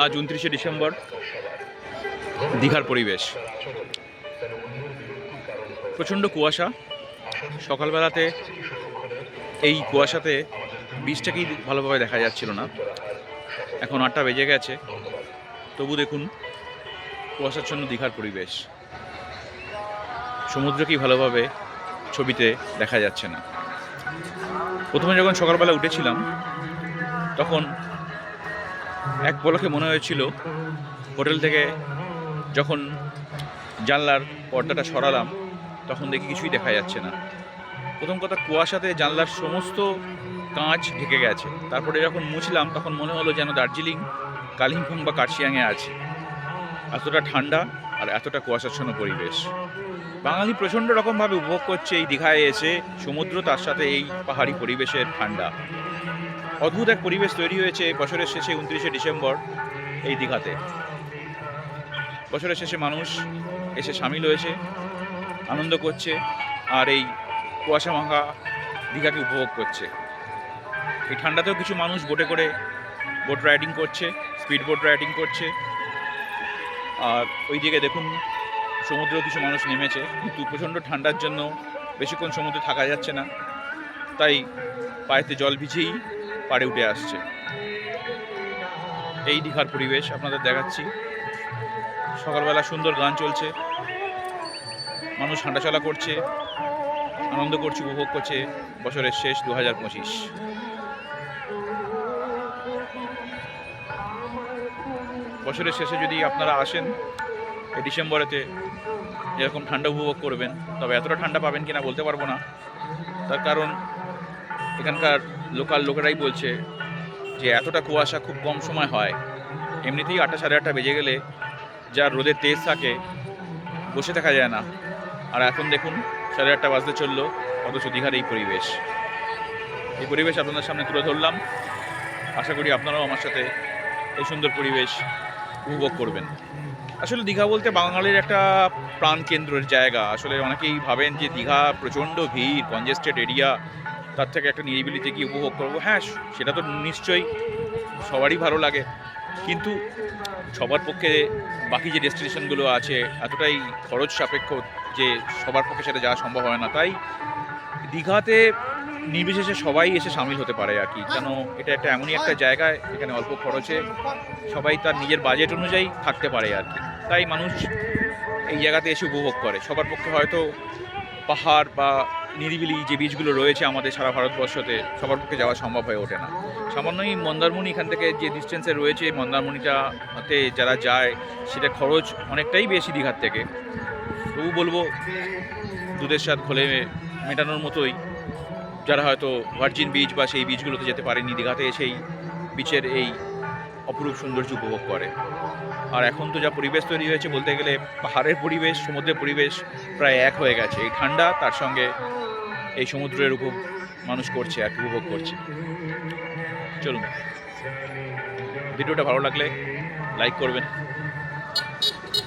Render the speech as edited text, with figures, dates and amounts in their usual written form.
আজ 29শে ডিসেম্বর। দীঘার পরিবেশ প্রচণ্ড কুয়াশা। সকালবেলাতে এই কুয়াশাতে বীজটাকেই ভালোভাবে দেখা যাচ্ছিল না। এখন 8টা বেজে গেছে, তবু দেখুন কুয়াশাচ্ছন্ন দীঘার পরিবেশ। সমুদ্রকেই ভালোভাবে ছবিতে দেখা যাচ্ছে না। প্রথমে যখন সকালবেলা উঠেছিলাম তখন এক পলকে মনে হয়েছিল, হোটেল থেকে যখন জানলার পর্দাটা সরালাম তখন দেখি কিছুই দেখা যাচ্ছে না। প্রথম কথা, কুয়াশাতে জানলার সমস্ত কাঁচ ঢেকে গেছে। তারপরে যখন মুছলাম তখন মনে হলো যেন দার্জিলিং, কালিম্পং বা কার্শিয়াংয়ে আছে। এতটা ঠান্ডা আর এতটা কুয়াশাচ্ছন্ন পরিবেশ। বাঙালি প্রচণ্ড রকমভাবে উপভোগ করছে এই দীঘায় এসে সমুদ্র, তার সাথে এই পাহাড়ি পরিবেশের ঠান্ডা। অদ্ভুত এক পরিবেশ তৈরি হয়েছে বছরের শেষে 29শে ডিসেম্বর এই দীঘাতে। বছরের শেষে মানুষ এসে সামিল হয়েছে, আনন্দ করছে আর এই কুয়াশা মাখা দীঘাকে উপভোগ করছে। এই ঠান্ডাতেও কিছু মানুষ বোটে করে বোট রাইডিং করছে, স্পিড বোট রাইডিং করছে। আর ওই দিকে দেখুন সমুদ্রেও কিছু মানুষ নেমেছে, কিন্তু প্রচণ্ড ঠান্ডার জন্য বেশিক্ষণ সমুদ্রে থাকা যাচ্ছে না, তাই পায়েতে জল ভিজেই পাড়ে উঠে আসছে। এই দীঘার পরিবেশ আপনাদের দেখাচ্ছি। সকালবেলা সুন্দর গান চলছে, মানুষ হাঁটাচলা করছে, আনন্দ করছে, উপভোগ করছে বছরের শেষ 2025। বছরের শেষে যদি আপনারা আসেন এই ডিসেম্বরেতে, এরকম ঠান্ডা উপভোগ করবেন। তবে এতটা ঠান্ডা পাবেন কিনা বলতে পারবো না, তার কারণ এখানকার লোকাল লোকেরাই বলছে যে এতটা কুয়াশা খুব কম সময় হয়। এমনিতেই 8টা সাড়ে 8টা বেজে গেলে যা রোদের তেজ থাকে, বসে থাকা যায় না। আর এখন দেখুন 8:30 বাজতে চললো, অথচ দীঘার এই পরিবেশ। এই পরিবেশ আপনাদের সামনে তুলে ধরলাম। আশা করি আপনারাও আমার সাথে এই সুন্দর পরিবেশ উপভোগ করবেন। আসলে দীঘা বলতে বাঙালির একটা প্রাণকেন্দ্রের জায়গা। আসলে অনেকেই ভাবেন যে দীঘা প্রচণ্ড ভিড়, কনজেস্টেড এরিয়া, তার থেকে একটা নিরিবিলিতে গিয়ে উপভোগ করবো। হ্যাঁ, সেটা তো নিশ্চয়ই সবারই ভালো লাগে, কিন্তু সবার পক্ষে বাকি যে ডেস্টিনেশনগুলো আছে এতটাই খরচ সাপেক্ষ যে সবার পক্ষে সেটা যাওয়া সম্ভব হয় না। তাই দীঘাতে নির্বিশেষে সবাই এসে সামিল হতে পারে আর কি। কেন, এটা একটা এমনই একটা জায়গায় এখানে অল্প খরচে সবাই তার নিজের বাজেট অনুযায়ী থাকতে পারে আর কি। তাই মানুষ এই জায়গাতে এসে উপভোগ করে। সবার পক্ষে হয়তো পাহাড় বা নিরিবিলি যে বীচগুলো রয়েছে আমাদের সারা ভারতবর্ষতে, সবার পক্ষে যাওয়া সম্ভব হয়ে ওঠে না। সামান্যই মন্দারমণি এখান থেকে যে ডিস্টেন্সে রয়েছে, মন্দারমণিটাতে যারা যায় সেটা খরচ অনেকটাই বেশি দীঘার থেকে। তবু বলবো দুধের স্বাদ ঘোলে মেটানোর মতোই যারা হয়তো ভার্জিন বিচ বা সেই বিচগুলোতে যেতে পারেনি, দীঘাতে এসেই বিচের এই অপরূপ সৌন্দর্য উপভোগ করে। আর এখন তো যা পরিবেশ তৈরি হয়েছে, বলতে গেলে পাহাড়ের পরিবেশ সমুদ্রের পরিবেশ প্রায় এক হয়ে গেছে। এই ঠান্ডা তার সঙ্গে এই সমুদ্রের মানুষ করছে আর উপভোগ করছে। চলুন, ভিডিওটা ভালো লাগলে লাইক করবেন,